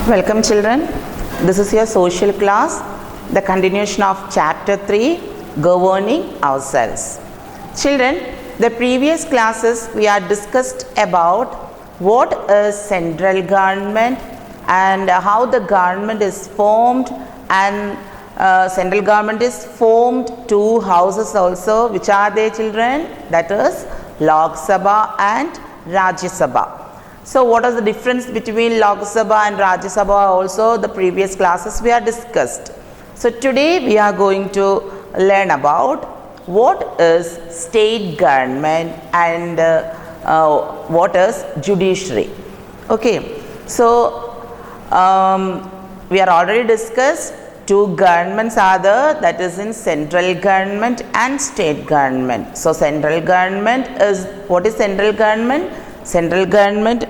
Welcome children, this is your social class, the continuation of chapter 3, governing ourselves. Children, the previous classes we had discussed about what is central government and how the government is formed, and central government is formed two houses also. Which are they children? That is Lok Sabha and Rajya Sabha. So what is the difference between Lok Sabha and Rajya Sabha also the previous classes we have discussed. So today we are going to learn about what is state government and what is judiciary. Okay, so we are already discussed two governments are there, that is in central government and state government. So central government is, what is central government? Central government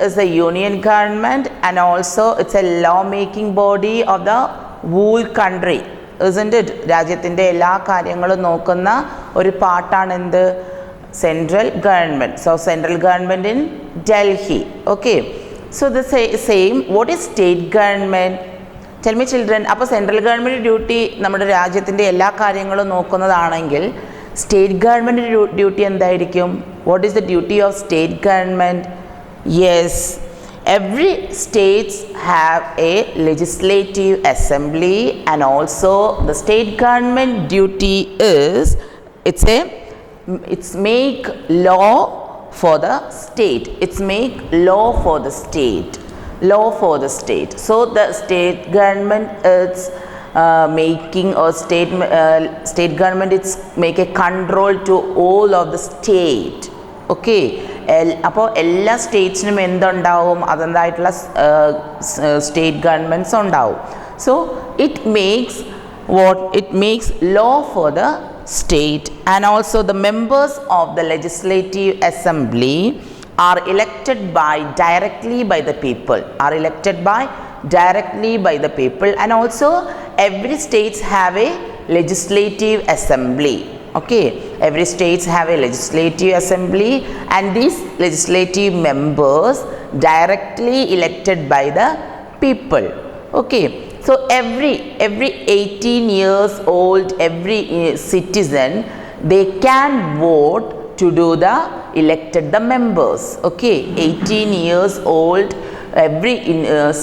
is a union government, and also it's a law making body of the whole country, isn't it? രാജ്യത്തിൻ്റെ എല്ലാ കാര്യങ്ങളും നോക്കുന്ന ഒരു പാർട്ടാണ് എന്ത്? Central government. So central government in Delhi. Okay, so the same, what is state government? Tell me children. അപ്പോൾ central government duty നമ്മുടെ രാജ്യത്തിൻ്റെ എല്ലാ കാര്യങ്ങളും നോക്കുന്നതാണെങ്കിൽ സ്റ്റേറ്റ് ഗവൺമെൻറ് ഡ്യൂട്ടി എന്തായിരിക്കും? What is the duty of state government? Yes, every states have a legislative assembly, and also the state government duty is it's make law for the state. It's make law for the state. Law for the state. So the state government is making or state government it's make a control to all of the state. Okay, അപ്പോൾ എല്ലാ സ്റ്റേറ്റ്സിനും എന്തുണ്ടാവും? അതിൻ്റെതായിട്ടുള്ള state governments ഉണ്ടാവും. So it makes law for the state, and also the members of the legislative assembly are elected directly by the people, and also every states have a legislative assembly. Okay, every states have a legislative assembly, and these legislative members directly elected by the people. Okay, so every 18 years old, every citizen, they can vote to do the elected the members. Okay, 18 years old, every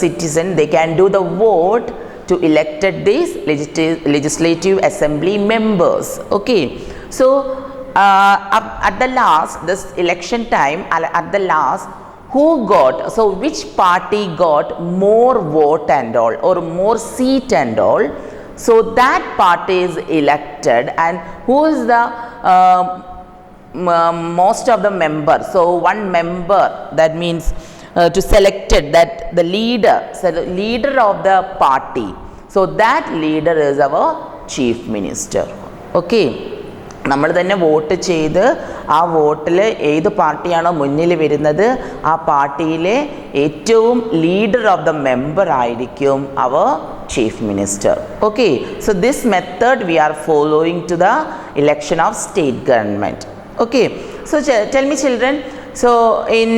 citizen, they can do the vote to elected these legislative assembly members. Okay, so at the last, this election time, at the last, who got, so which party got more vote and all, or more seat and all, so that party is elected. And who is the most of the members? So one member, that means to selected that the leader, so the leader of the party, so that leader is our chief minister. Okay, നമ്മൾ തന്നെ vote ചെയ്ത് ആ വോട്ടിൽ ഏത് പാർട്ടിയാണോ മുന്നിൽ വരുന്നത് ആ പാർട്ടിയിലെ ഏറ്റവും ലീഡർ ഓഫ് ദ മെമ്പർ ആയിരിക്കും അവർ chief minister. Okay, so this method we are following to the election of state government. Okay, so tell me children, so in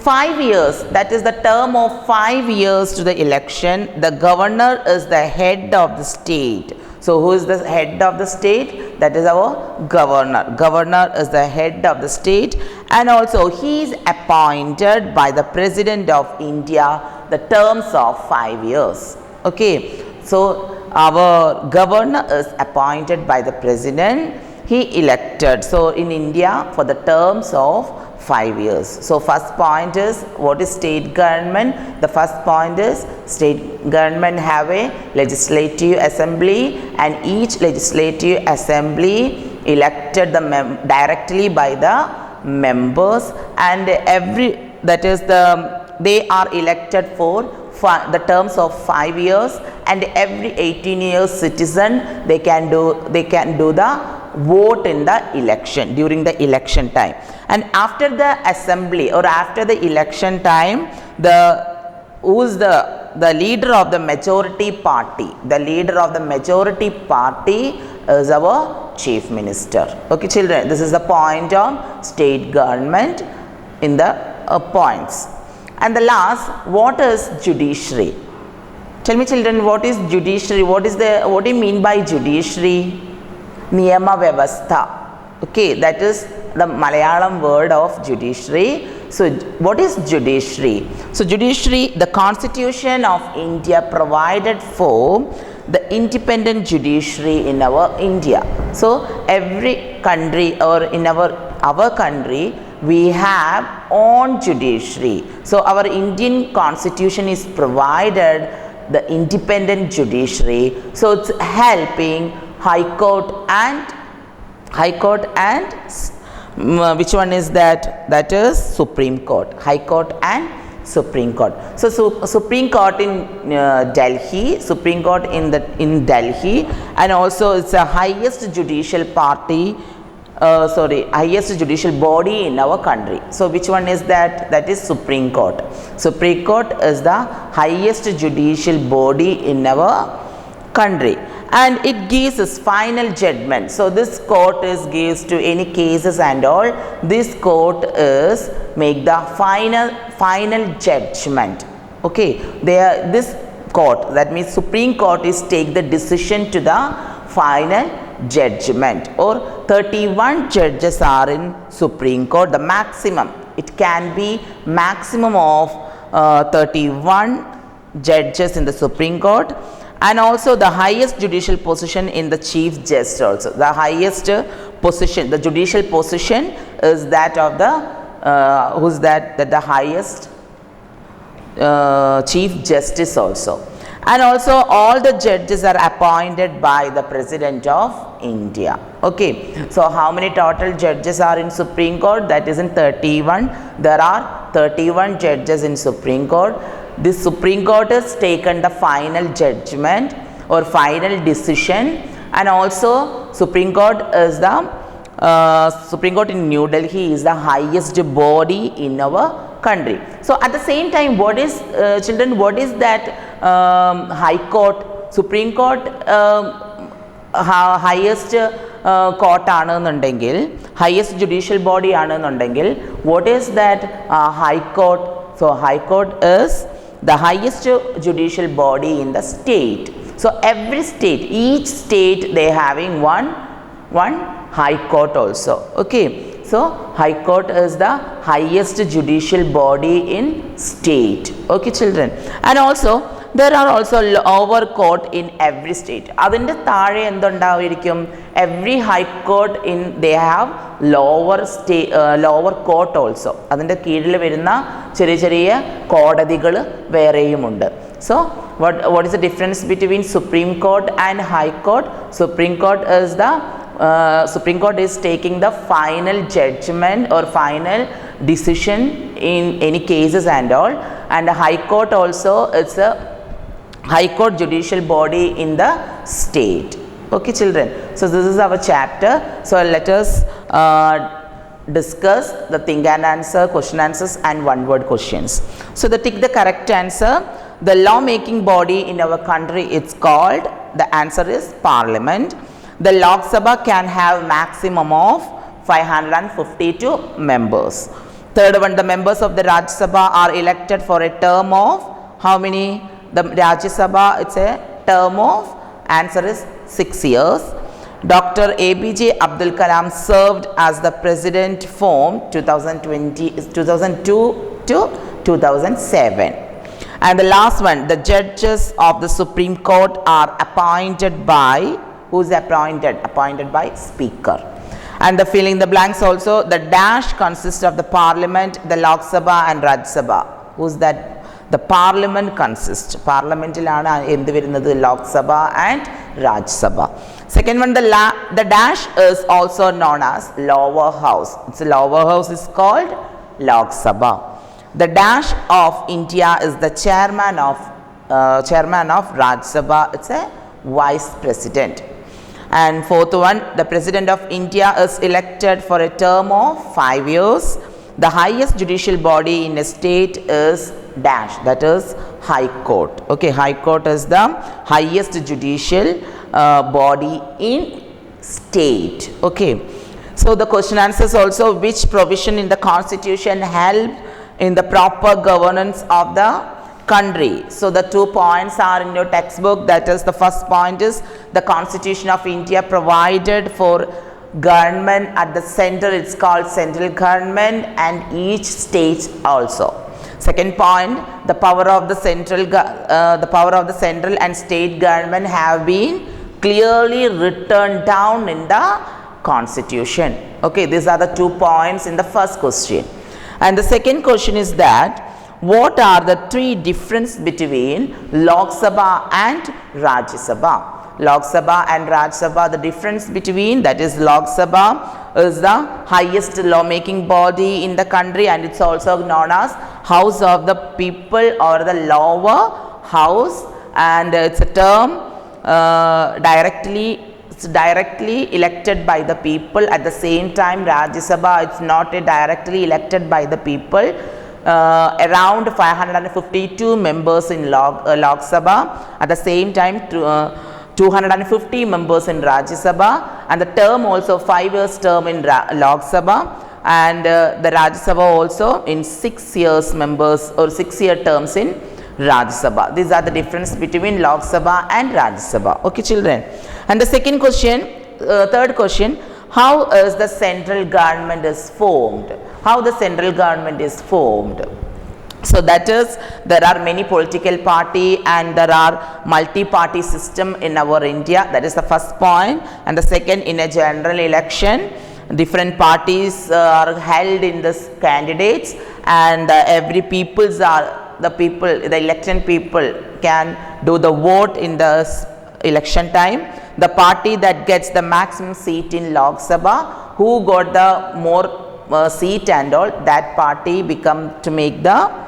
5 years, that is the term of 5 years to the election, the governor is the head of the state. So who is the head of the state? That is our governor. Governor is the head of the state, and also he is appointed by the president of India, the terms of 5 years. Okay, so our governor is appointed by the president, he elected, so in India for the terms of 5 years. So first point is, what is state government? The first point is state government have a legislative assembly, and each legislative assembly elected directly by the members, and they are elected for the terms of 5 years, and every 18 years citizen they can do the vote in the election during the election time. And after the assembly or after the election time, who is the leader of the majority party? The leader of the majority party is our chief minister. Okay children, this is the point of state government. in the points. And the last, what is judiciary? Tell me children, what is judiciary? What do you mean by judiciary? Niyama Vyavastha. Okay, that is the Malayalam word of judiciary. So what is judiciary? So judiciary, the Constitution of India provided for the independent judiciary in our India. So every country, or in our country, we have own judiciary. So our Indian Constitution is provided the independent judiciary. So it's helping High Court and which one is that? That is Supreme Court. High Court and Supreme Court. So Supreme Court in Delhi, Supreme Court in Delhi, and also it's the highest judicial highest judicial body in our country. So which one is that? That is Supreme Court. Supreme Court is the highest judicial body in our country, and it gives us final judgment. So this court gives to any cases and all. This court is make the final judgment. Okay, this court, that means Supreme Court, is take the decision to the final judgment. Or 31 judges are in Supreme Court. The maximum, it can be maximum of 31 judges in the Supreme Court. And also the highest judicial position in the Chief Justice also. The highest position, the judicial position is that of the, who's that? That the highest Chief Justice also. And also all the judges are appointed by the President of India. Okay. So how many total judges are in Supreme Court? That is in 31. There are 31 judges in Supreme Court. This Supreme Court has taken the final judgment or final decision, and also Supreme Court is the Supreme Court in New Delhi is the highest body in our country. So at the same time, what is children? What is that High Court? Supreme Court highest court aanennundengil, highest judicial body aanennundengil, what is that High Court? So High Court is the highest judicial body in the state. So every state, each state, they having one High Court also. Okay. So High Court is the highest judicial body in state. Okay children. And also there are also lower court in every state. Adinte thaazhe endundavirikum, every High Court in, they have lower court also. Adinte keezhil varuna cheriya kodadigal vereyum undu. So what is the difference between Supreme Court and High Court? Supreme Court is Supreme Court is taking the final judgment or final decision in any cases and all, and the High Court also, it's a High Court judicial body in the state. Okay children, so this is our chapter. So let us discuss the think and answer, question answers and one word questions. So tick the correct answer. The law making body in our country, it's called, the answer is Parliament. The Lok Sabha can have maximum of 552 members. Third one, the members of the Rajya Sabha are elected for a term of how many? The Rajya Sabha, it's a term of, answer is 6 years. Dr. APJ Abdul Kalam served as the president from 2002 to 2007. And the last one, the judges of the Supreme Court are appointed by, who's appointed? Appointed by Speaker. And the fill in the blanks also, the dash consists of the Parliament, the Lok Sabha and Rajya Sabha. Who's that? The Parliament consists. Parliamentilana endu varunathu Lok Sabha and Rajya Sabha. Second one, the dash is also known as lower house. Its lower house is called Lok Sabha. The dash of India is the chairman of Rajya Sabha. It's a vice president. And fourth one, the president of India is elected for a term of 5 years. The highest judicial body in a state is dash, that is High Court. Okay, High Court is the highest judicial body in state. Okay, So the question answers also, which provision in the constitution help in the proper governance of the country. So the 2 points are in your textbook. That is, the first point is the Constitution of India provided for government at the center, it's called central government, and each state also. Second point, the power of the central and state government have been clearly written down in the constitution. Okay, these are the 2 points in the first question. And the second question is that what are the 3 differences between Lok Sabha and Rajya Sabha? Lok Sabha and Rajya Sabha, the difference between, that is, Lok Sabha is the highest lawmaking body in the country, and it's also known as House of the People or the lower house, and it's a term directly elected by the people. At the same time, Rajya Sabha, it's not directly elected by the people. Around 552 members in Lok Sabha. At the same time, 250 members in Rajya Sabha, and the term also 5 years term in Lok Sabha, and the Rajya Sabha also in 6 years members or 6-year terms in Rajya Sabha. These are the difference between Lok Sabha and Rajya Sabha. Okay, children. And the second question, third question, how is the central government is formed? How the central government is formed? So that is, there are many political party and there are multi-party system in our India. That is the first point. And the second, in a general election, different parties are held in this candidates, and every peoples are the people, the election people can do the vote in the election time. The party that gets the maximum seat in Lok Sabha, who got the more seat and all, that party become to make the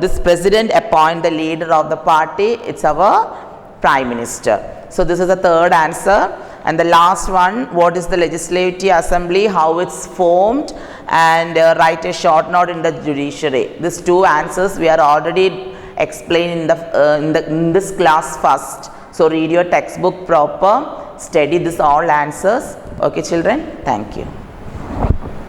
this president appoint the leader of the party. It's our prime minister. So this is the third answer. And the last one, what is the legislative assembly, how it's formed, and write a short note in the judiciary. These 2 answers we are already explained in this class first. So read your textbook proper, study these all answers. Okay, children, thank you.